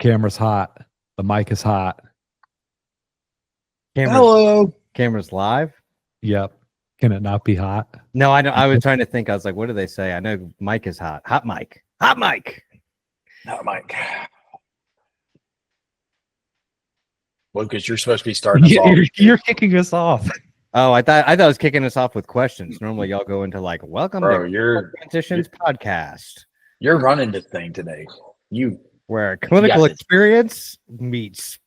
camera's hot. The mic is hot. Hello. Camera's live. Yep. Can it not be hot? No, I know. I was trying to think. I was like, what do they say? I know mic is hot. Hot mic. Hot mic. Hot mic. Lucas, you're supposed to be starting us off. You're kicking us off. Oh, I thought I was kicking us off with questions. Normally, y'all go into like, welcome to Transitions Podcast. You're running this thing today. Where clinical experience meets.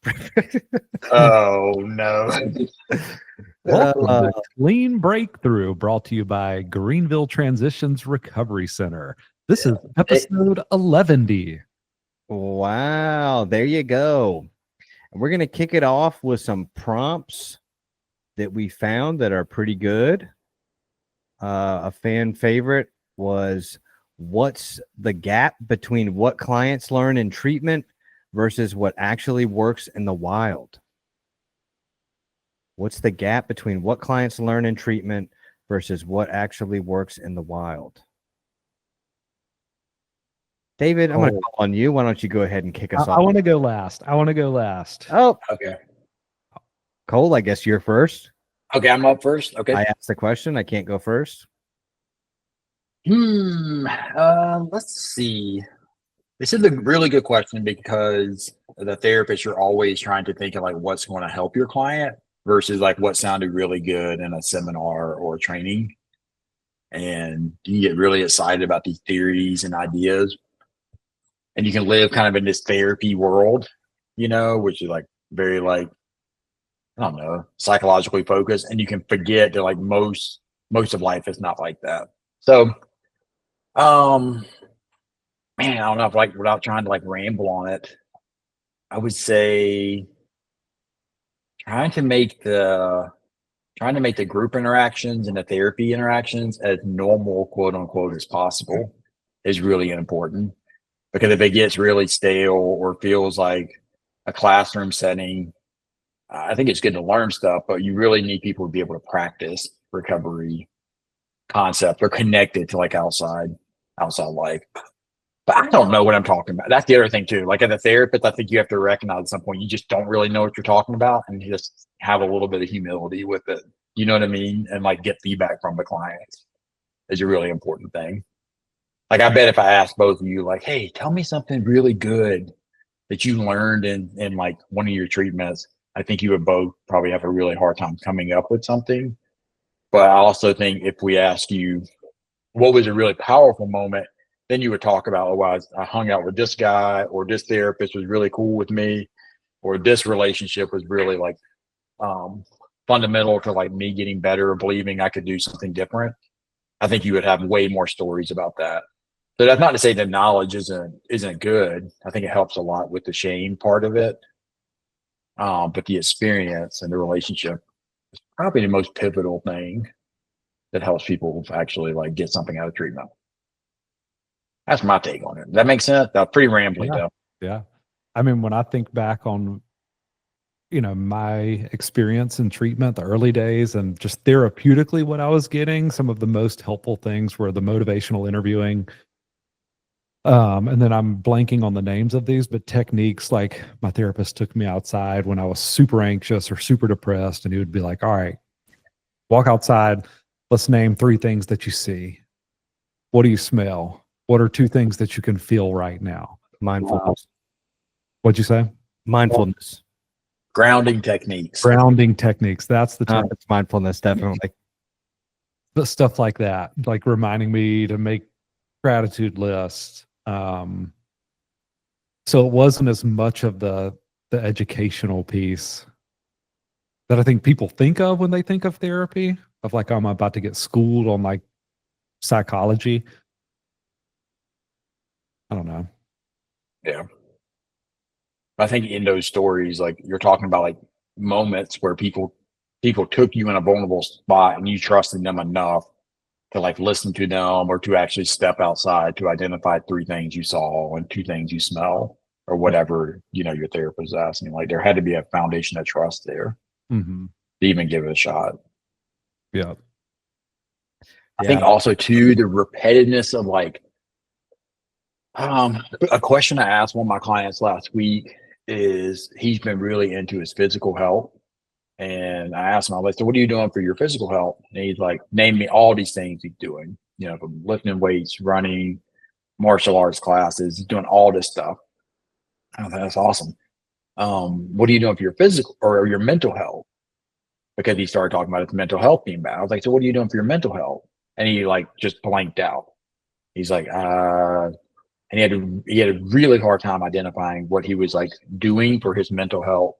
Oh no. Welcome to Clean Breakthrough, brought to you by Greenville Transitions Recovery Center. This is episode 11. Wow, there you go. And we're going to kick it off with some prompts that we found that are pretty good. A fan favorite was, what's the gap between what clients learn in treatment versus what actually works in the wild? What's the gap between what clients learn in treatment versus what actually works in the wild? David, I'm going to call on you. Why don't you go ahead and kick us off? I want to go last. Oh, okay. Cole, I guess you're first. Okay, I'm up first. Okay. I asked the question. I can't go first. Let's see. This is a really good question because the therapist, you're always trying to think of like what's going to help your client versus like what sounded really good in a seminar or training. And you get really excited about these theories and ideas. And you can live kind of in this therapy world, which is like very like, I don't know, psychologically focused. And you can forget that like most of life is not like that. So, man, I don't know if like without trying to like ramble on it, I would say trying to make the group interactions and the therapy interactions as normal, quote unquote, as possible is really important. Because if it gets really stale or feels like a classroom setting, I think it's good to learn stuff, but you really need people to be able to practice recovery concepts or connect it to like outside life. But I don't know what I'm talking about. That's the other thing too. Like as a therapist, I think you have to recognize at some point you just don't really know what you're talking about and just have a little bit of humility with it. You know what I mean? And like get feedback from the clients is a really important thing. Like I bet if I asked both of you, like, hey, tell me something really good that you learned in like one of your treatments, I think you would both probably have a really hard time coming up with something. But I also think if we ask you what was a really powerful moment, then you would talk about, oh, I hung out with this guy, or this therapist was really cool with me, or this relationship was really like fundamental to like me getting better or believing I could do something different. I think you would have way more stories about that. So that's not to say that knowledge isn't good. I think it helps a lot with the shame part of it. But the experience and the relationship is probably the most pivotal thing that helps people actually like get something out of treatment. That's my take on it. Does that make sense? That's pretty rambling though. Yeah. I mean, when I think back on, my experience in treatment, the early days, and just therapeutically what I was getting, some of the most helpful things were the motivational interviewing. And then I'm blanking on the names of these, but techniques like my therapist took me outside when I was super anxious or super depressed, and he would be like, all right, walk outside. Let's name 3 things that you see. What do you smell? What are 2 things that you can feel right now? Mindfulness. What'd you say? Mindfulness. Grounding techniques. That's the term. It's mindfulness, definitely. But stuff like that, like reminding me to make gratitude lists. So it wasn't as much of the educational piece that I think people think of when they think of therapy, of like, I'm about to get schooled on like psychology. I don't know. Yeah. I think in those stories, like you're talking about like moments where people took you in a vulnerable spot and you trusted them enough to like listen to them or to actually step outside to identify 3 things you saw and 2 things you smell or whatever, your therapist is asking. Like there had to be a foundation of trust there to even give it a shot. Yeah. I think also too, the repetitiveness of like A question I asked one of my clients last week is he's been really into his physical health. And I asked him, I was like, so what are you doing for your physical health? And he's like, name me all these things he's doing, from lifting weights, running, martial arts classes, he's doing all this stuff. I was like, that's awesome. What are you doing for your physical or your mental health? Because he started talking about his mental health being bad. I was like, so what are you doing for your mental health? And he like just blanked out. He's like, and he had a really hard time identifying what he was like doing for his mental health.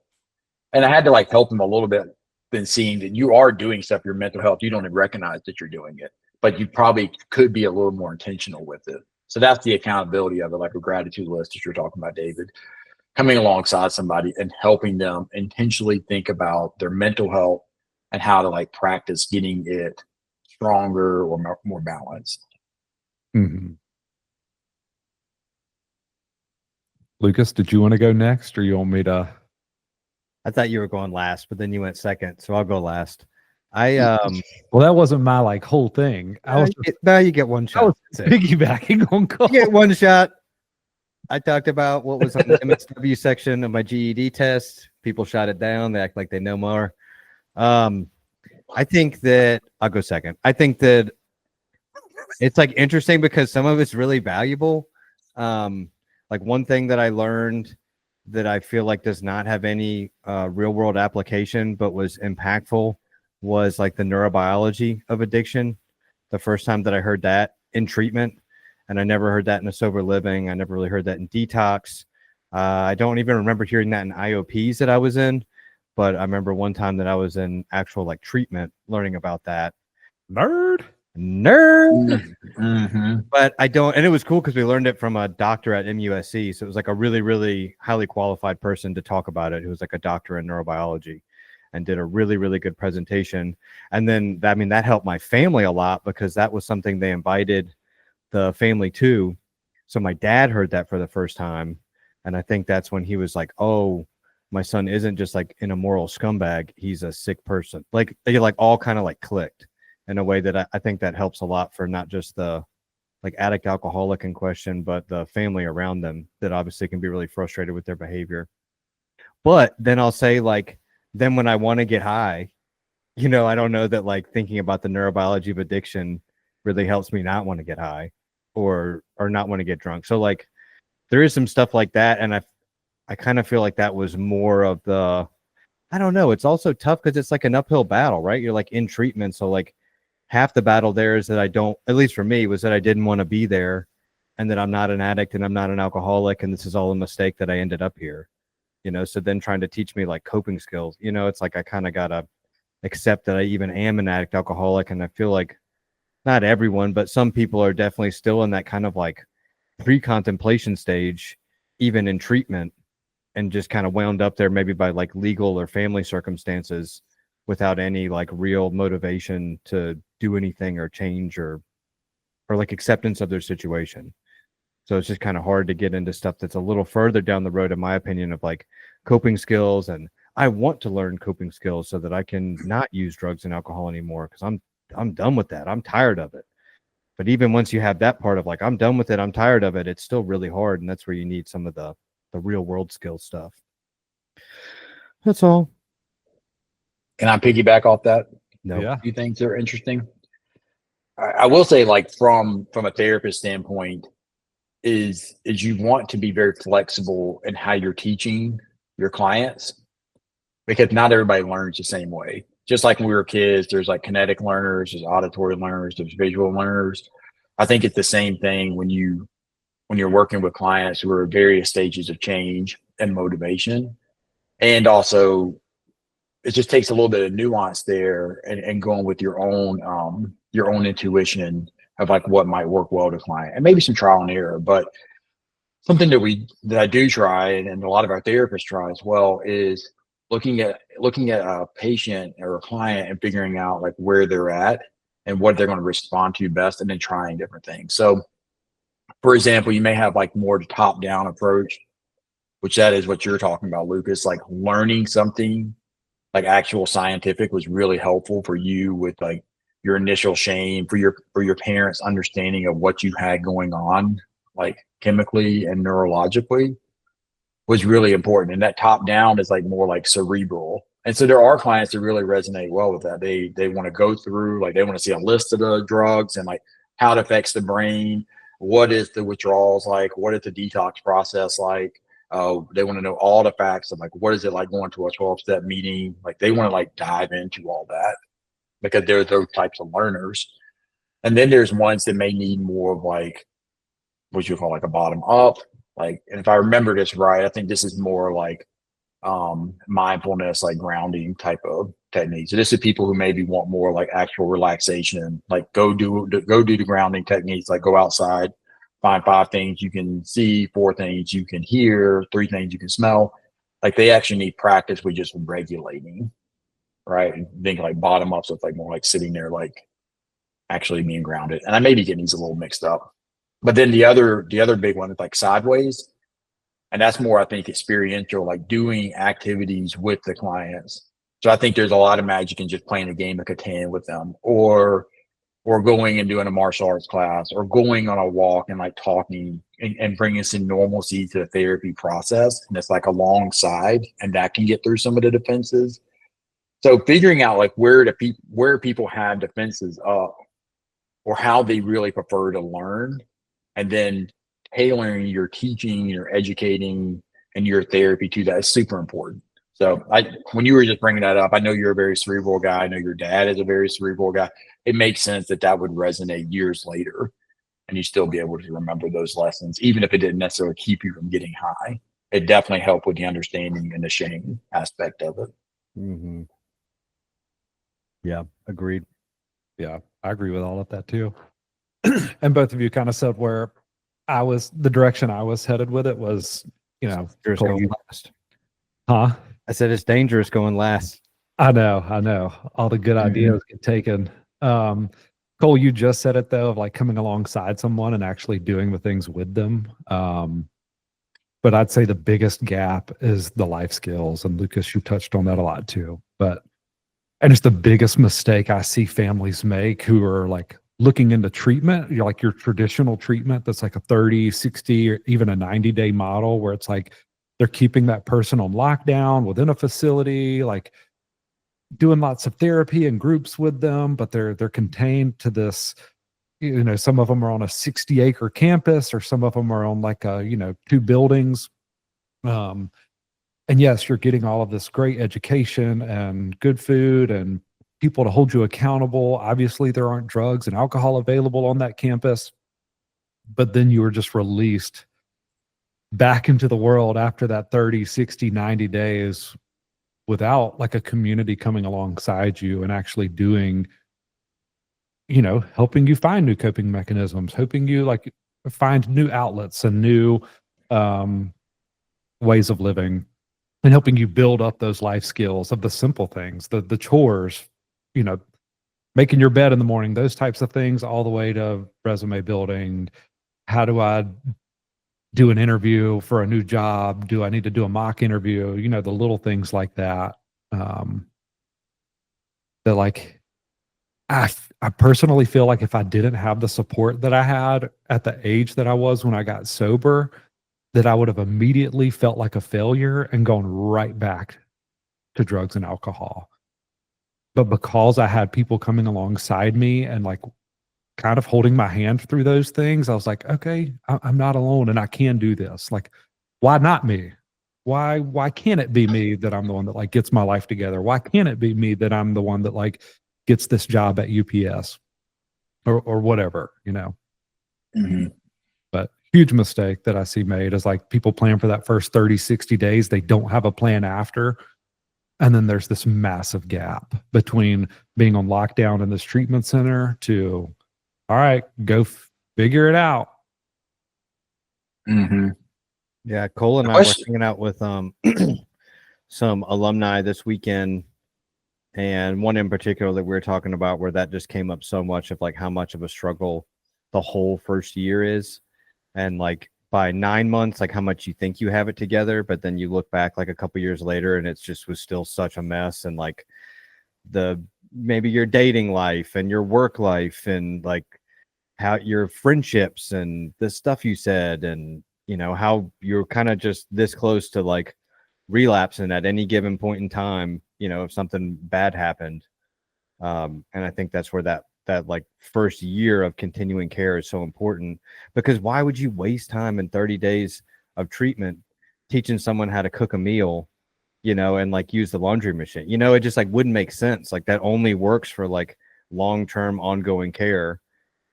And I had to like help him a little bit, then seeing that you are doing stuff for your mental health. You don't even recognize that you're doing it, but you probably could be a little more intentional with it. So that's the accountability of it, like a gratitude list that you're talking about, David, coming alongside somebody and helping them intentionally think about their mental health and how to like practice getting it stronger or more balanced. Mm-hmm. Lucas, did you want to go next, or you want me to? I thought you were going last, but then you went second, so I'll go last. Well, that wasn't my like whole thing. I was now you get one I shot. was piggybacking on Cole. You get one shot. I talked about what was on the MSW section of my GED test. People shot it down. They act like they know more. I think that I'll go second. I think that it's like interesting because some of it's really valuable. Like one thing that I learned that I feel like does not have any real world application, but was impactful was like the neurobiology of addiction. The first time that I heard that in treatment, and I never heard that in a sober living. I never really heard that in detox. I don't even remember hearing that in IOPs that I was in, but I remember one time that I was in actual like treatment, learning about that. Nerd. Mm-hmm. But I don't, and it was cool because we learned it from a doctor at MUSC. So it was like a really, really highly qualified person to talk about it, who was like a doctor in neurobiology and did a really, really good presentation. And then, that helped my family a lot because that was something they invited the family to. So my dad heard that for the first time. And I think that's when he was like, oh, my son isn't just like an immoral scumbag. He's a sick person. Like they like all kind of like clicked in a way that I think that helps a lot for not just the like addict alcoholic in question, but the family around them that obviously can be really frustrated with their behavior. But then I'll say like, then when I want to get high, I don't know that like thinking about the neurobiology of addiction really helps me not want to get high or not want to get drunk. So like there is some stuff like that. And I kind of feel like that was more of the, I don't know. It's also tough because it's like an uphill battle, right? You're like in treatment. So like half the battle there is that I don't, at least for me, was that I didn't want to be there and that I'm not an addict and I'm not an alcoholic. And this is all a mistake that I ended up here, so then trying to teach me like coping skills, it's like I kind of got to accept that I even am an addict alcoholic. And I feel like not everyone, but some people are definitely still in that kind of like pre-contemplation stage, even in treatment, and just kind of wound up there maybe by like legal or family circumstances without any like real motivation to do anything or change or like acceptance of their situation. So it's just kind of hard to get into stuff that's a little further down the road, in my opinion, of like coping skills. And I want to learn coping skills so that I can not use drugs and alcohol anymore because I'm done with that. I'm tired of it. But even once you have that part of like, I'm done with it, I'm tired of it, it's still really hard. And that's where you need some of the real world skill stuff. That's all. Can I piggyback off that? No. Yeah. A few things that are interesting. I will say, like from a therapist standpoint, is you want to be very flexible in how you're teaching your clients because not everybody learns the same way. Just like when we were kids, there's like kinetic learners, there's auditory learners, there's visual learners. I think it's the same thing when you're working with clients who are at various stages of change and motivation. And also it just takes a little bit of nuance there and going with your own intuition of like what might work well to client and maybe some trial and error. But something that I do try and a lot of our therapists try as well is looking at a patient or a client and figuring out like where they're at and what they're going to respond to best and then trying different things. So for example, you may have like more top down approach, which that is what you're talking about, Lucas, like learning something like actual scientific was really helpful for you with like your initial shame for your parents' understanding of what you had going on like chemically and neurologically, was really important. And that top down is like more like cerebral. And so there are clients that really resonate well with that. They want to go through, like they want to see a list of the drugs and like how it affects the brain. What is the withdrawals like? What is the detox process like? They want to know all the facts of like what is it like going to a 12-step meeting? Like they want to like dive into all that because they're those types of learners. And then there's ones that may need more of like what you call like a bottom up. Like, and if I remember this right, I think this is more like mindfulness, like grounding type of techniques. So this is people who maybe want more like actual relaxation, like go do the grounding techniques, like go outside, find 5 things you can see, 4 things you can hear, 3 things you can smell. Like they actually need practice with just regulating, right? And think like bottom up, so it's like more like sitting there, like actually being grounded. And I may be getting these a little mixed up. But then the other big one is like sideways. And that's more, I think, experiential, like doing activities with the clients. So I think there's a lot of magic in just playing a game of Catan with them, or going and doing a martial arts class, or going on a walk and like talking and bringing some normalcy to the therapy process. And it's like alongside, and that can get through some of the defenses. So figuring out like where people have defenses up, or how they really prefer to learn, and then tailoring your teaching, your educating, and your therapy to that is super important. So when you were just bringing that up, I know you're a very cerebral guy. I know your dad is a very cerebral guy. It makes sense that would resonate years later and you still be able to remember those lessons, even if it didn't necessarily keep you from getting high. It definitely helped with the understanding and the shame aspect of it. Mm-hmm. Yeah, agreed. Yeah, I agree with all of that too. And both of you kind of said where the direction I was headed with it was, Dangerous Cole, going last. huh? I said it's dangerous going last. I know. All the good ideas get taken. Cole, you just said it though, of like coming alongside someone and actually doing the things with them. But I'd say the biggest gap is the life skills. And Lucas, you touched on that a lot too. And it's the biggest mistake I see families make who are like looking into treatment, like your traditional treatment that's like a 30, 60, or even a 90-day model where it's like they're keeping that person on lockdown within a facility, like doing lots of therapy and groups with them, but they're contained to this, some of them are on a 60-acre campus, or some of them are on like 2 buildings. And yes, you're getting all of this great education and good food and people to hold you accountable. Obviously, there aren't drugs and alcohol available on that campus, but then you were just released back into the world after that 30, 60, 90 days without like a community coming alongside you and actually doing, helping you find new coping mechanisms, helping you like find new outlets and new ways of living, and helping you build up those life skills of the simple things, the chores, making your bed in the morning, those types of things, all the way to resume building. How do I do an interview for a new job? Do I need to do a mock interview? The little things like that. That like, I personally feel like if I didn't have the support that I had at the age that I was when I got sober, that I would have immediately felt like a failure and gone right back to drugs and alcohol. But because I had people coming alongside me and like kind of holding my hand through those things, I was like, okay, I'm not alone and I can do this. Like, why not me? Why can't it be me that I'm the one that like gets my life together? Why can't it be me that I'm the one that like gets this job at UPS or whatever, Mm-hmm. But huge mistake that I see made is like people plan for that first 30, 60 days. They don't have a plan after. And then there's this massive gap between being on lockdown in this treatment center to, all right, go figure it out. Mm-hmm. Yeah, Cole and I were hanging out with some alumni this weekend, and one in particular that we were talking about where that just came up so much of like how much of a struggle the whole first year is. And like by 9 months, like how much you think you have it together, but then you look back like a couple years later and it's just was still such a mess. And like maybe your dating life and your work life and like how your friendships and the stuff you said, and how you're kind of just this close to like relapsing at any given point in time, if something bad happened. And I think that's where that like first year of continuing care is so important, because why would you waste time in 30 days of treatment teaching someone how to cook a meal, and like use the laundry machine? It just like wouldn't make sense. Like that only works for like long-term ongoing care.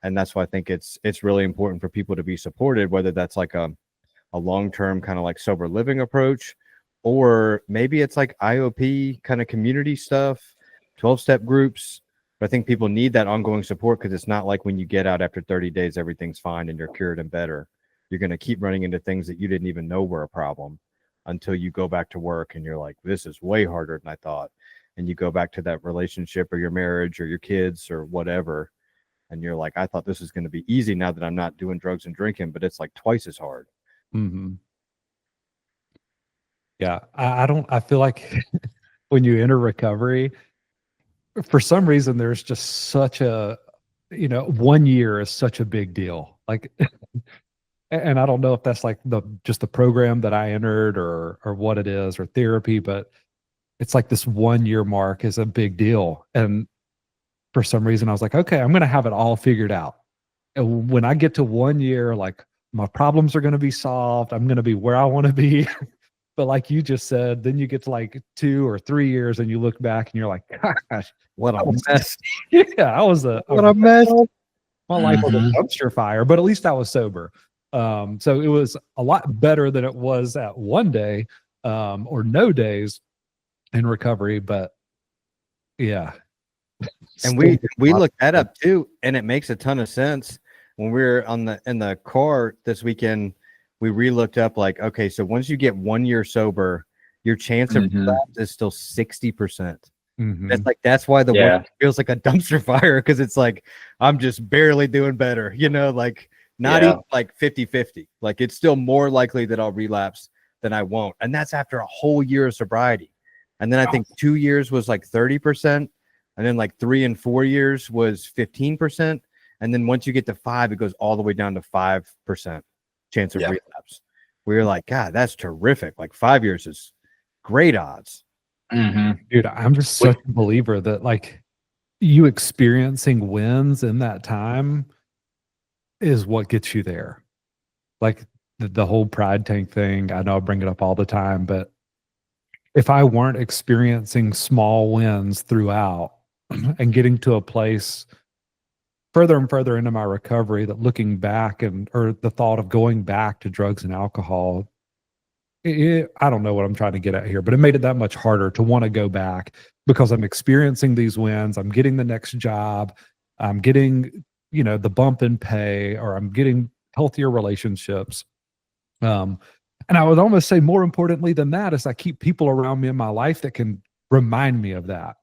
And that's why I think it's really important for people to be supported, whether that's like a long-term kind of like sober living approach, or maybe it's like IOP kind of community stuff, 12-step groups. But I think people need that ongoing support, because it's not like when you get out after 30 days, everything's fine and you're cured and better. You're going to keep running into things that you didn't even know were a problem until you go back to work and you're like, this is way harder than I thought. And you go back to that relationship or your marriage or your kids or whatever. And you're like, I thought this was going to be easy now that I'm not doing drugs and drinking, but it's like twice as hard. Mm-hmm. Yeah. I feel like when you enter recovery, for some reason, there's just such a, 1 year is such a big deal. Like, and I don't know if that's like just the program that I entered or what it is, or therapy, but it's like this 1 year mark is a big deal. And for some reason I was like, okay, I'm going to have it all figured out. And when I get to 1 year, like my problems are going to be solved. I'm going to be where I want to be. But like you just said, then you get to like 2 or 3 years and you look back and you're like, gosh, what a mess. Yeah, I was what a mess. My life was a dumpster fire, but at least I was sober. So it was a lot better than it was at 1 day or no days in recovery. But yeah. And we looked that up too, and it makes a ton of sense. When we were in the car this weekend, we re-looked up like, okay, so once you get 1 year sober, your chance of relapse is still 60%. That's why the 1 year feels like a dumpster fire, because it's like I'm just barely doing better, like not even like 50-50. Like it's still more likely that I'll relapse than I won't. And that's after a whole year of sobriety. And then I think 2 years was like 30%. And then like 3 and 4 years was 15%. And then once you get to 5, it goes all the way down to 5% chance of relapse. We were like, God, that's terrific. Like 5 years is great odds. Dude, I'm just such a believer that like you experiencing wins in that time is what gets you there. Like the whole pride tank thing, I know I bring it up all the time, but if I weren't experiencing small wins throughout and getting to a place further and further into my recovery, that looking back or the thought of going back to drugs and alcohol, I don't know what I'm trying to get at here, but it made it that much harder to want to go back, because I'm experiencing these wins. I'm getting the next job. I'm getting, the bump in pay, or I'm getting healthier relationships. And I would almost say more importantly than that is I keep people around me in my life that can remind me of that,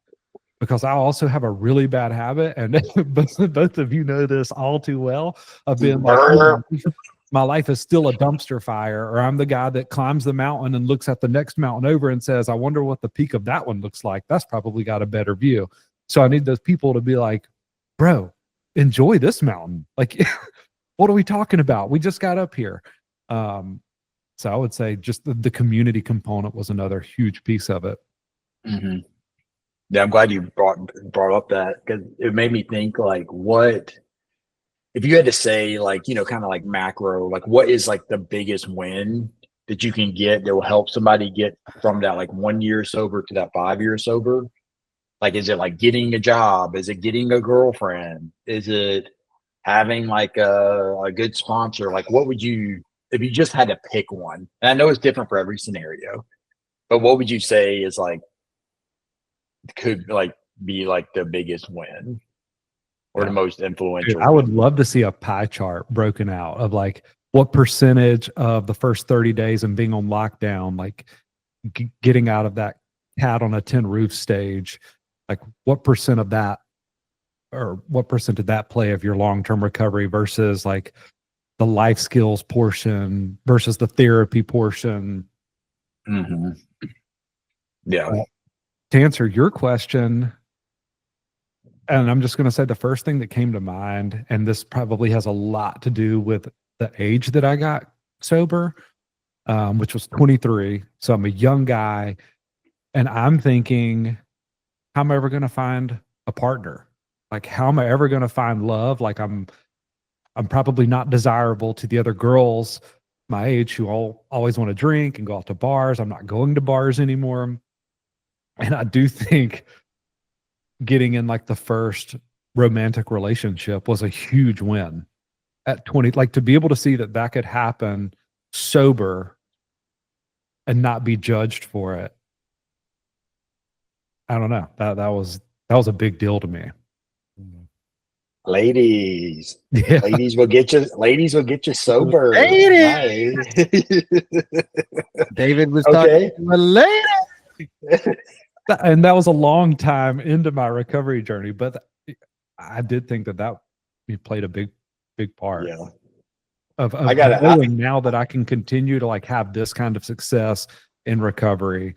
because I also have a really bad habit, and both of you know this all too well, of being like, oh, my life is still a dumpster fire, or I'm the guy that climbs the mountain and looks at the next mountain over and says, I wonder what the peak of that one looks like. That's probably got a better view. So I need those people to be like, bro, enjoy this mountain. Like, what are we talking about? We just got up here. So I would say just the community component was another huge piece of it. Yeah, I'm glad you brought up that, because it made me think like, what if you had to say like, kind of like macro, like what is like the biggest win that you can get that will help somebody get from that like 1 year sober to that 5 year sober? Like, is it like getting a job? Is it getting a girlfriend? Is it having like a good sponsor? Like, what would you, if you just had to pick one? And I know it's different for every scenario, but what would you say is like, could like be like the biggest win or the most influential? Dude, I would love to see a pie chart broken out of like what percentage of the first 30 days and being on lockdown, like getting out of that cat on a tin roof stage, like what percent of that, or what percent did that play of your long-term recovery versus like the life skills portion versus the therapy portion? Yeah. To answer your question, And I'm just going to say the first thing that came to mind, and this probably has a lot to do with the age that I got sober, which was 23. So I'm a young guy, and I'm thinking, how am I ever going to find a partner? Like, how am I ever going to find love? Like, I'm probably not desirable to the other girls my age who always want to drink and go out to bars. I'm not going to bars anymore. And I do think getting in like the first romantic relationship was a huge win at 20. Like, to be able to see that that could happen sober and not be judged for it. I don't know. That was a big deal to me. Ladies, Yeah. ladies will get you sober. Ladies! Nice. David was Okay. talking to a lady. And that was a long time into my recovery journey, but I did think that played a big part Yeah. of I knowing now that I can continue to like have this kind of success in recovery.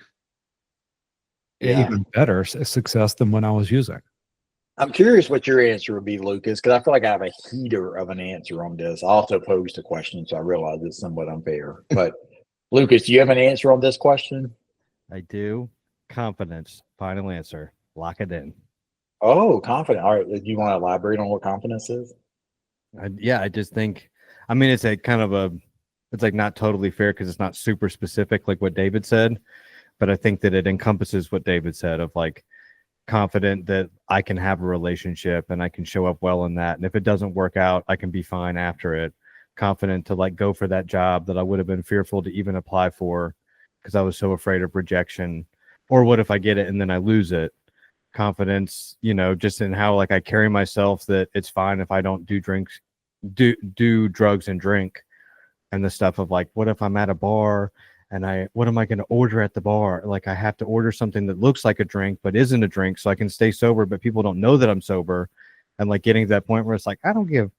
Yeah. Even better success than when I was using. I'm curious what your answer would be, Lucas, because I feel like I have a heater of an answer on this. I also posed a question, so I realize it's somewhat unfair. But Lucas, do you have an answer on this question? I do. Confidence. Final answer. Lock it in. Oh, confident. All right. Do you want to elaborate on what confidence is? I just think, I mean, it's a kind of it's like not totally fair because it's not super specific like what David said, but I think that it encompasses what David said of like confident that I can have a relationship and I can show up well in that. And if it doesn't work out, I can be fine after it. Confident to like go for that job that I would have been fearful to even apply for because I was so afraid of rejection. Or what if I get it and then I lose it? Confidence, just in how like I carry myself, that it's fine if I don't do drugs and drink, and the stuff of like, what if I'm at a bar and what am I going to order at the bar? Like I have to order something that looks like a drink but isn't a drink so I can stay sober, but people don't know that I'm sober. And like getting to that point where it's like, I don't give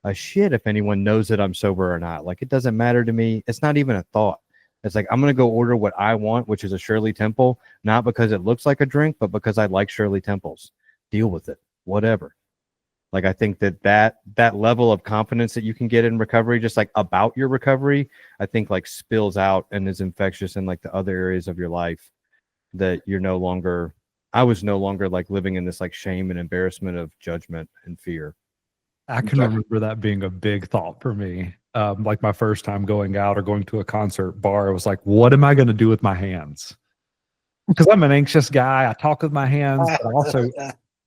a shit if anyone knows that I'm sober or not. Like it doesn't matter to me. It's not even a thought. It's like, I'm going to go order what I want, which is a Shirley Temple, not because it looks like a drink, but because I like Shirley Temples. Deal with it, whatever. Like, I think that level of confidence that you can get in recovery, just like about your recovery, I think like spills out and is infectious in like the other areas of your life, that I was no longer like living in this like shame and embarrassment of judgment and fear. I can remember that being a big thought for me. Like my first time going out or going to a concert bar, it was like, what am I going to do with my hands? Because I'm an anxious guy. I talk with my hands, but also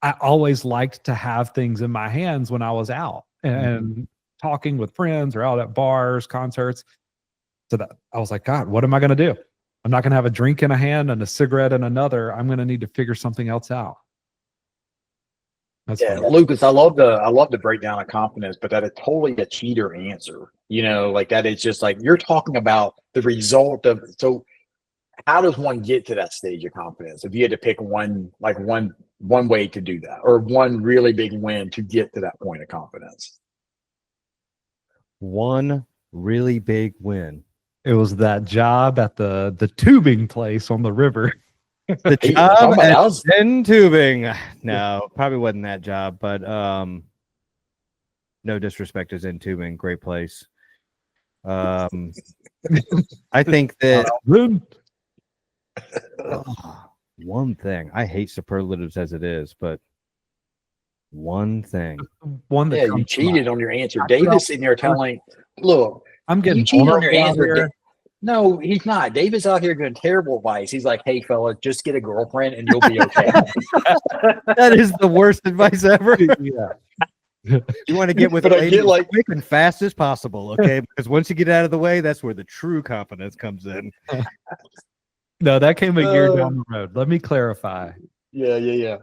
I always liked to have things in my hands when I was out and talking with friends or out at bars, concerts. So that I was like, God, what am I going to do? I'm not going to have a drink in a hand and a cigarette in another. I'm going to need to figure something else out. That's funny. Lucas, I love the breakdown of confidence, but that is totally a cheater answer. Like that is just like you're talking about the result of. So, how does one get to that stage of confidence? If you had to pick one way to do that, or one really big win to get to that point of confidence. One really big win. It was that job at the tubing place on the river. The job at Zen Tubing. No, probably wasn't that job, but no disrespect to Zen Tubing, great place. I think that one thing, I hate superlatives as it is, but one thing. One that you cheated on your answer. David's sitting there telling, look, I'm getting you cheated on your answer. No, he's not. David's out here giving terrible advice. He's like, hey, fella, just get a girlfriend and you'll be okay. That is the worst advice ever. Yeah. You want to get with a lady as quick and fast as possible, okay? Because once you get out of the way, that's where the true confidence comes in. No, that came a year down the road. Let me clarify. Yeah.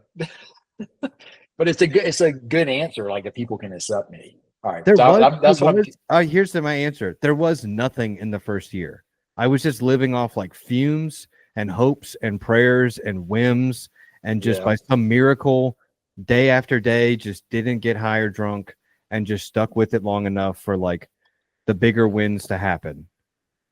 But it's a good answer. Like if people can accept me. All right. Here's my answer. There was nothing in the first year. I was just living off like fumes and hopes and prayers and whims, and just by some miracle, day after day, just didn't get high or drunk and just stuck with it long enough for like the bigger wins to happen.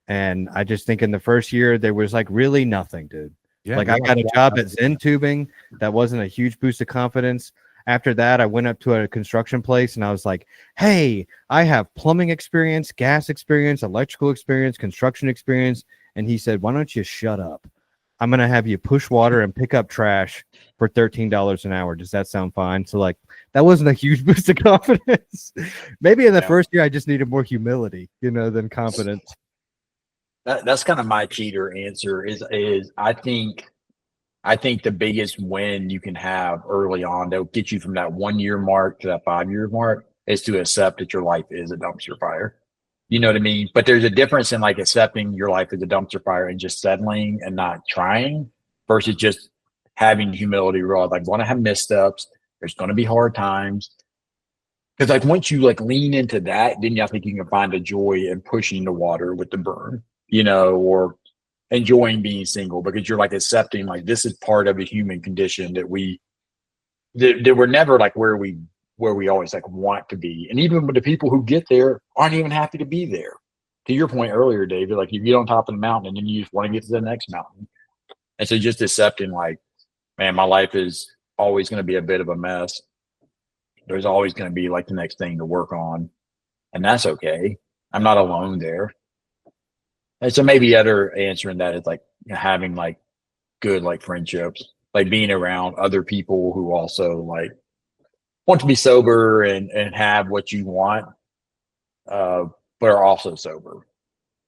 And I just think in the first year, there was like really nothing, dude. Yeah, like I got a job at Zen Tubing. That wasn't a huge boost of confidence. After that, I went up to a construction place and I was like, hey, I have plumbing experience, gas experience, electrical experience, construction experience. And he said, why don't you shut up? I'm going to have you push water and pick up trash for $13 an hour. Does that sound fine? So, like, that wasn't a huge boost of confidence. Maybe in the first year, I just needed more humility, than confidence. That's kind of my cheater answer is I think the biggest win you can have early on that'll get you from that 1 year mark to that 5 year mark is to accept that your life is a dumpster fire. You know what I mean? But there's a difference in like accepting your life as a dumpster fire and just settling and not trying versus just having humility, realize like going to have missteps. There's going to be hard times. Because like once you like lean into that, then I think you can find a joy in pushing the water with the burn, or enjoying being single because you're like accepting like this is part of a human condition that we're never like where we always like want to be. And even with the people who get there aren't even happy to be there. To your point earlier, David, like you get on top of the mountain and then you just want to get to the next mountain. And so just accepting like, man, my life is always going to be a bit of a mess. There's always going to be like the next thing to work on. And that's okay. I'm not alone there. And so maybe other answering that is like having like good like friendships, like being around other people who also like want to be sober and have what you want, but are also sober.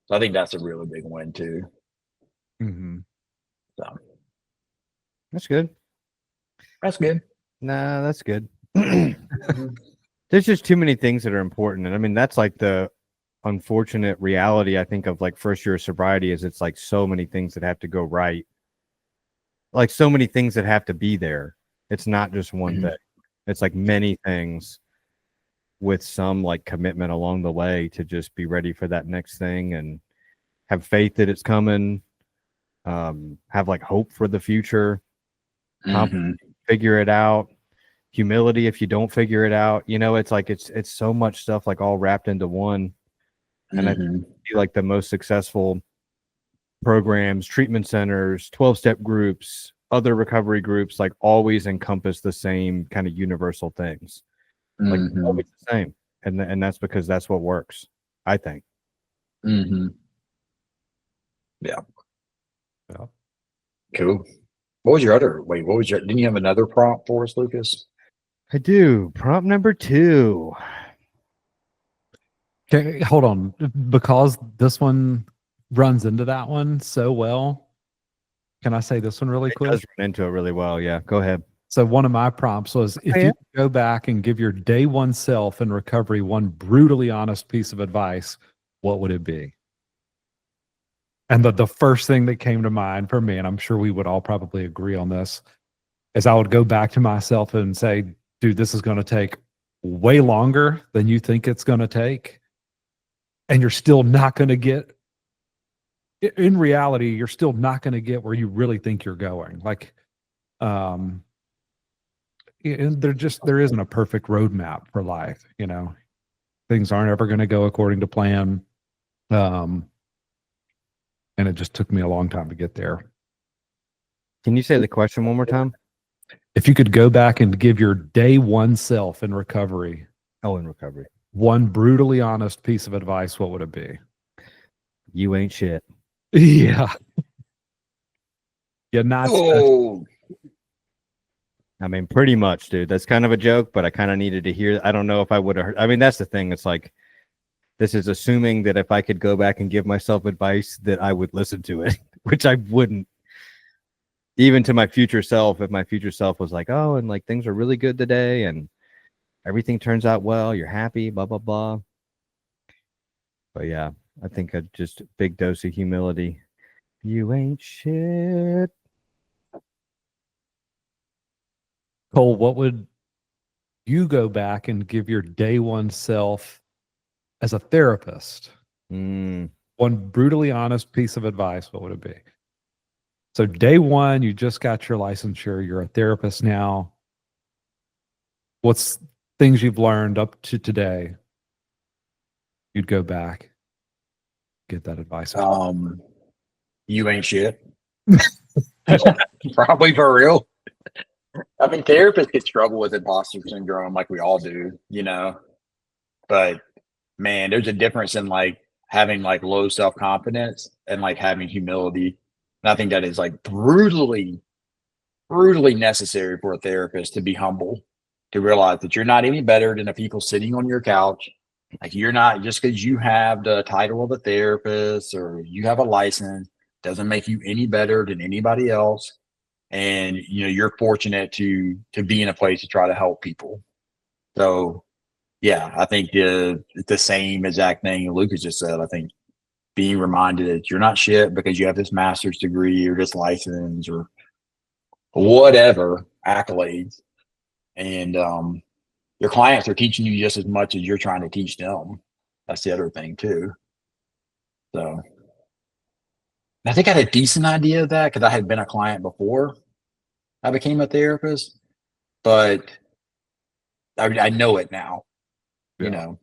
So I think that's a really big win too. Mm-hmm. So That's good. that's good. Nah, that's good. There's just too many things that are important. And I mean, that's like the unfortunate reality, I think, of like first year of sobriety is it's like so many things that have to go right. Like so many things that have to be there. It's not just one thing. It's like many things with some like commitment along the way to just be ready for that next thing and have faith that it's coming. Have like hope for the future. Figure it out. Humility if you don't figure it out. It's like it's so much stuff like all wrapped into one. And I feel like the most successful programs, treatment centers, 12-step groups, other recovery groups, like always encompass the same kind of universal things. Like always the same. And that's because that's what works, I think. Yeah. Cool. What was your didn't you have another prompt for us, Lucas? I do. Prompt number 2. Okay, hold on. Because this one runs into that one so well, can I say this one really quick? It does run into it really well. Yeah, go ahead. So one of my prompts was if you go back and give your day one self in recovery one brutally honest piece of advice, what would it be? And the first thing that came to mind for me, and I'm sure we would all probably agree on this, is I would go back to myself and say, dude, this is going to take way longer than you think it's going to take. And you're still not going to get, in reality, you're still not going to get where you really think you're going. Like, and there isn't a perfect roadmap for life. Things aren't ever going to go according to plan. And it just took me a long time to get there. Can you say the question one more time? If you could go back and give your day one self in recovery. In recovery. One brutally honest piece of advice, what would it be? You ain't shit. Yeah. You're not. I mean, pretty much, dude. That's kind of a joke, but I kind of needed to hear. I don't know if I would have heard. I mean, that's the thing. It's like, this is assuming that if I could go back and give myself advice, that I would listen to it, which I wouldn't. Even to my future self, if my future self was like, oh, and like things are really good today and everything turns out well, you're happy, blah, blah, blah. But yeah, I think a just big dose of humility. You ain't shit. Cole, what would you go back and give your day one self as a therapist? One brutally honest piece of advice, what would it be? So day one, you just got your licensure. You're a therapist now. What's things you've learned up to today? You'd go back, get that advice. You ain't shit. Probably for real. I mean, therapists get struggle with imposter syndrome like we all do, you know. But man, there's a difference in like having like low self confidence and like having humility. And I think that is like brutally necessary for a therapist to be humble, to realize that you're not any better than the people sitting on your couch. Like you're not, just because you have the title of a therapist or you have a license doesn't make you any better than anybody else. And you know, you're fortunate to be in a place to try to help people. So yeah, I think the same exact thing Lucas just said. I think being reminded that you're not shit because you have this master's degree or this license or whatever accolades, and your clients are teaching you just as much as you're trying to teach them. That's the other thing too. So I think I had a decent idea of that because I had been a client before I became a therapist, but I know it now. Yeah.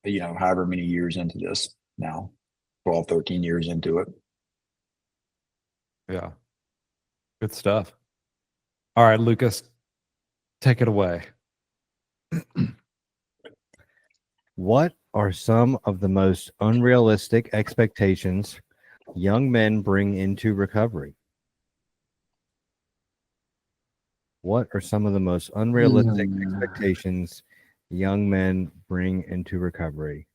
You know, however many years into this now, 12, 13 years into it. Yeah. Good stuff. All right, Lucas, take it away. What are some of the most unrealistic expectations young men bring into recovery? What are some of the most unrealistic expectations young men bring into recovery?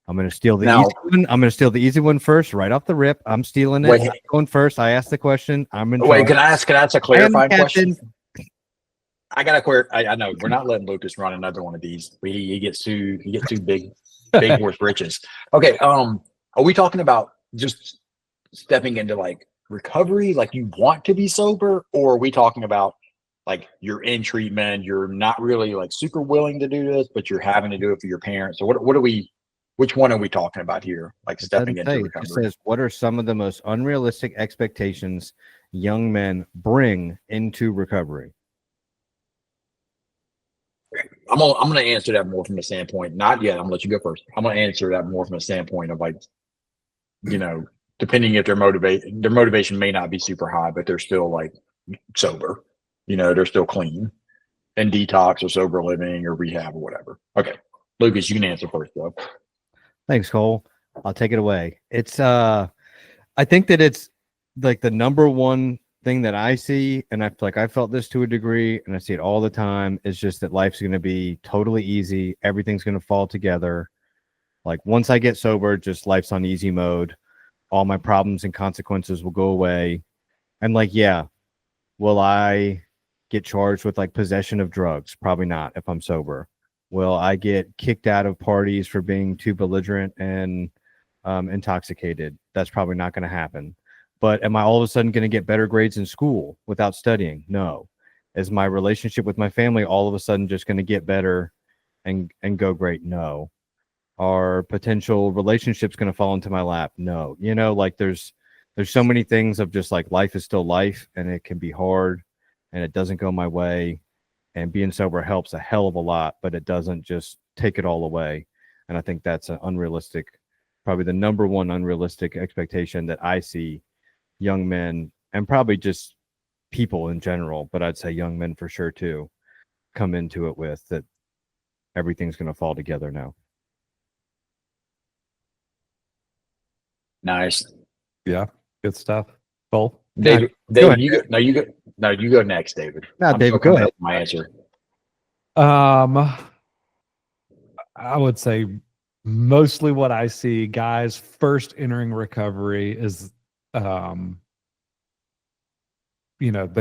I'm going to steal the Now, easy one. I'm going to steal the easy one first, right off the rip. I'm stealing it. wait, I'm going first. I asked the question. I'm in wait, charge. can I ask a I am the clarifying question? captain. I got a clear. I know we're not letting Lucas run another one of these. He gets too big horse britches. Okay. Are we talking about just stepping into like recovery, like you want to be sober, or are we talking about like you're in treatment, you're not really like super willing to do this, but you're having to do it for your parents? So what are we? Which one are we talking about here? Like It stepping doesn't say. into It just recovery? says, what are some of the most unrealistic expectations young men bring into recovery? I'm gonna answer that more from the standpoint. Not yet. I'm gonna let you go first. I'm gonna answer that more from a standpoint of like, you know, depending if their motivation may not be super high, but they're still like sober. You know, they're still clean and detox or sober living or rehab or whatever. Okay, Lucas, you can answer first though. Thanks, Cole. I'll take it away. It's I think that it's like the number one thing that I see, and I felt this to a degree, and I see it all the time, is just that life's gonna be totally easy, everything's gonna fall together. Like once I get sober, just life's on easy mode. All my problems and consequences will go away. And like, yeah, will I get charged with like possession of drugs? Probably not if I'm sober. Will I get kicked out of parties for being too belligerent and intoxicated? That's probably not going to happen. But am I all of a sudden going to get better grades in school without studying? No. Is my relationship with my family all of a sudden just going to get better and go great? No. Are potential relationships going to fall into my lap? No. You know, like there's so many things of just like life is still life and it can be hard and it doesn't go my way. And being sober helps a hell of a lot, but it doesn't just take it all away. And I think that's an unrealistic, probably the number one unrealistic expectation that I see young men and probably just people in general, but I'd say young men for sure too, come into it with, that everything's going to fall together now. Nice, Yeah. Good stuff. Cole? David. Go David, ahead. you go. No, you go. No, you go next, David. No, I'm David, still go coming ahead. up with my answer. I would say mostly what I see guys first entering recovery is, they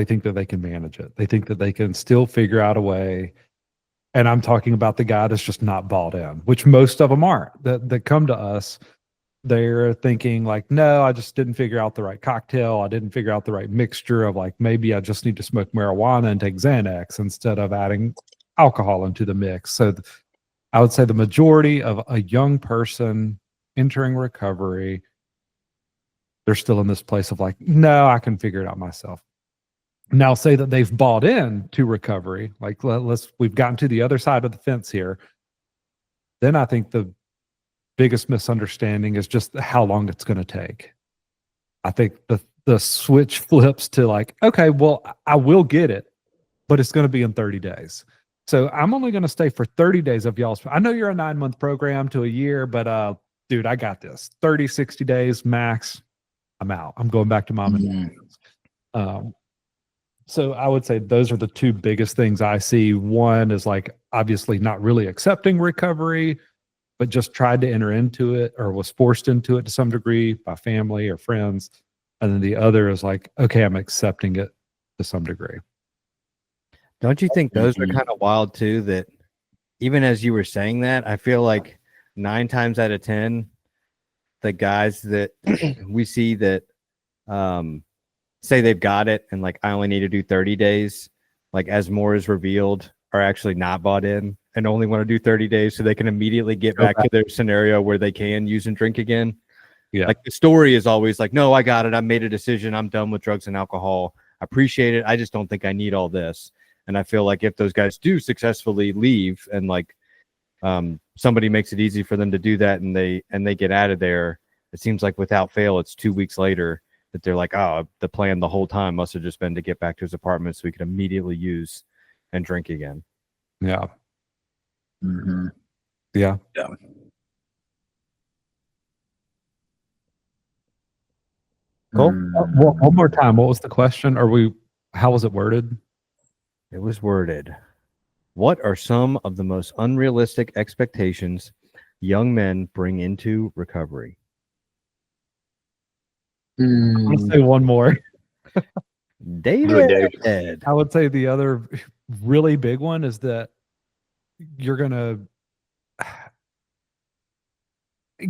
think that they can manage it. They think that they can still figure out a way. And I'm talking about the guy that's just not bought in, which most of them aren't. That come to us, they're thinking like, no, I just didn't figure out the right cocktail. I didn't figure out the right mixture of like, maybe I just need to smoke marijuana and take Xanax instead of adding alcohol into the mix. So I would say the majority of a young person entering recovery, they're still in this place of like, no, I can figure it out myself. Now say that they've bought in to recovery, like we've gotten to the other side of the fence here. Then I think the biggest misunderstanding is just how long it's going to take. I think the switch flips to like, okay, well, I will get it, but it's going to be in 30 days. So I'm only going to stay for 30 days of y'all's. I know you're a 9-month program to a year, but dude, I got this. 30, 60 days max. I'm out. I'm going back to mom and dad. So I would say those are the two biggest things I see. One is like obviously not really accepting recovery, but just tried to enter into it or was forced into it to some degree by family or friends. And then the other is like, okay, I'm accepting it to some degree. Don't you think those are kind of wild too? That even as you were saying that, I feel like 9 times out of 10, the guys that we see that say they've got it and like I only need to do 30 days, like as more is revealed, are actually not bought in and only want to do 30 days so they can immediately get back to their scenario where they can use and drink again. Yeah. Like the story is always like, no, I got it. I made a decision. I'm done with drugs and alcohol. I appreciate it. I just don't think I need all this. And I feel like if those guys do successfully leave and like somebody makes it easy for them to do that and they get out of there, it seems like without fail, it's 2 weeks later that they're like, oh, the plan the whole time must have just been to get back to his apartment so he could immediately use and drink again. Yeah. Mm-hmm. Yeah. Yeah. Cool. One more time. What was the question? How was it worded? It was worded. What are some of the most unrealistic expectations young men bring into recovery? I'm going to say one more. David. I would say the other really big one is that you're going to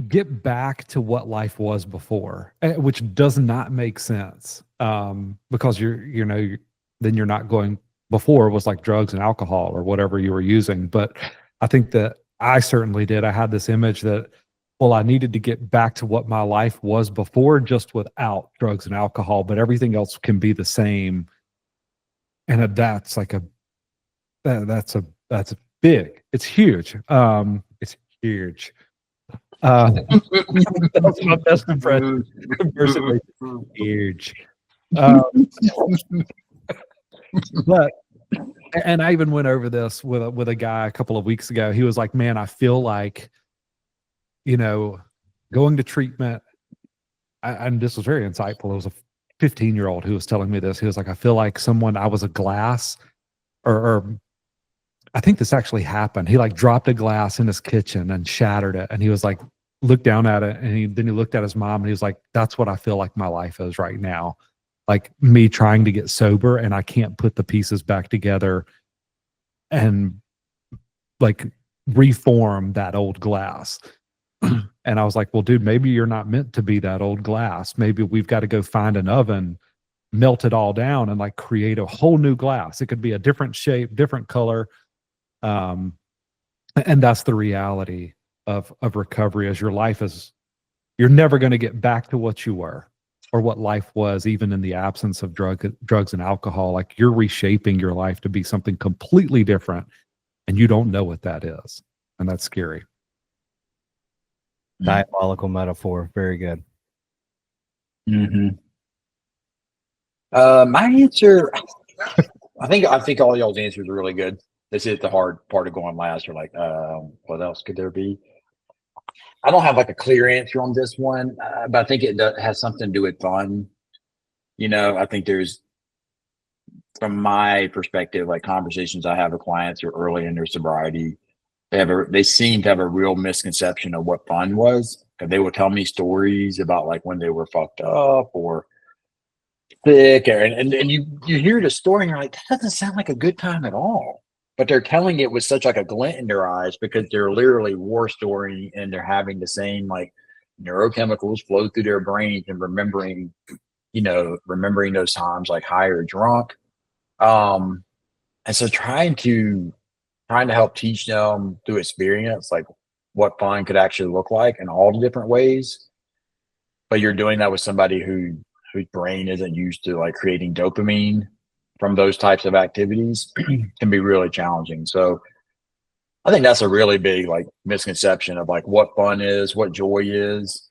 get back to what life was before, which does not make sense because then you're not going. Before was like drugs and alcohol or whatever you were using. But I think that I certainly did. I had this image that, well, I needed to get back to what my life was before, just without drugs and alcohol, but everything else can be the same. And that's like that's big. It's huge. It's huge. That's my best impression. Huge. But and I even went over this with a guy a couple of weeks ago. He was like, man, I feel like, going to treatment. And this was very insightful. It was a 15-year-old who was telling me this. He was like, I feel like I was a glass or I think this actually happened. He like dropped a glass in his kitchen and shattered it. And he was like, looked down at it. And then he looked at his mom and he was like, that's what I feel like my life is right now. Like me trying to get sober and I can't put the pieces back together and like reform that old glass. And I was like, well, dude, maybe you're not meant to be that old glass. Maybe we've got to go find an oven, melt it all down and like create a whole new glass. It could be a different shape, different color. And that's the reality of recovery as your life is, you're never going to get back to what you were or what life was, even in the absence of drugs and alcohol. Like you're reshaping your life to be something completely different and you don't know what that is. And that's scary. Diabolical metaphor. Very good. Mm-hmm. My answer, I think all y'all's answers are really good. This is the hard part of going last. Or like, what else could there be? I don't have like a clear answer on this one, but I think it has something to do with fun. I think there's, from my perspective, like conversations I have with clients who are early in their sobriety, they seem to have a real misconception of what fun was. And they will tell me stories about like when they were fucked up or sick, and you hear the story and you're like, that doesn't sound like a good time at all. But they're telling it with such like a glint in their eyes because they're literally war story and they're having the same like neurochemicals flow through their brains and remembering those times like high or drunk. And so trying to help teach them through experience, like what fun could actually look like in all the different ways. But you're doing that with somebody whose brain isn't used to like creating dopamine from those types of activities can be really challenging. So I think that's a really big like misconception of like what fun is, what joy is,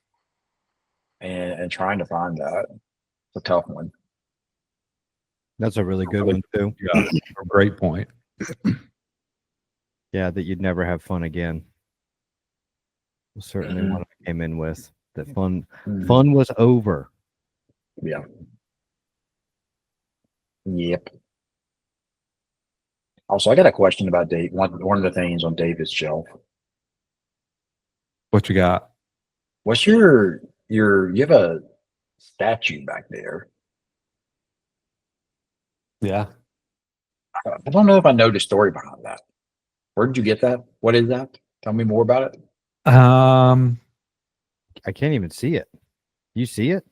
and trying to find that. It's a tough one. That's a really good one too. Yeah, a great point. Yeah, that you'd never have fun again. Was certainly Mhm. one I came in with. That fun Mhm. was over. Yeah. Yep. Also, I got a question about Dave. One of the things on David's shelf. What you got? What's you have a statue back there. Yeah. I don't know if I know the story behind that. Where did you get that? What is that? Tell me more about it. Um, I can't even see it. You see it?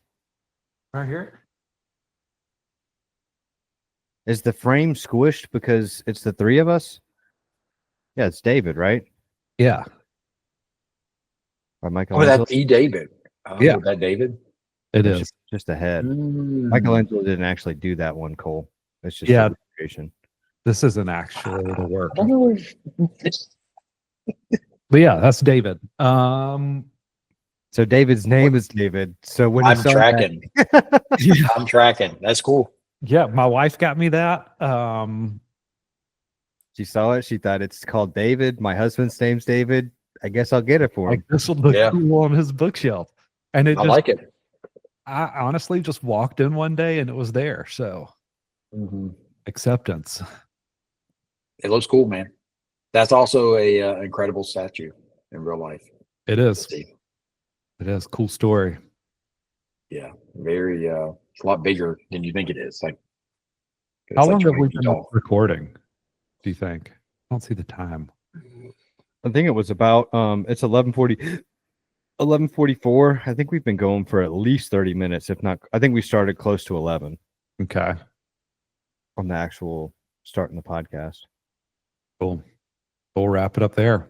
right here. Is the frame squished because it's the three of us? Yeah, it's David, right? Yeah. By Oh, Michelangelo. that's E. David. Oh, Yeah. that David. It It's is. just a head. Mm. Michelangelo didn't actually do that one, Cole. It's just Yeah. a recreation. This isn't actually the work. I don't know if But yeah, that's David. So David's name is David. So when he I'm saw tracking. that, I'm tracking. That's cool. yeah, my wife got me that. she saw it. She thought it's called David. My husband's name's David. I guess I'll get it for Like him. this will look Yeah. cool on his bookshelf. And it I just like it. I honestly just walked in one day and it was there. So Mhm. acceptance. It looks cool, man. That's also a incredible statue in real life. It is. See. It is. Cool story. Yeah, very. It's a lot bigger than you think it is. Like, it's How like long have 20 we feet been tall. recording? Do you think? I don't see the time. I think it was about it's 11:44. I think we've been going for at least 30 minutes, if not I think we started close to 11 Okay. on the actual starting the podcast. Cool. We'll wrap it up there.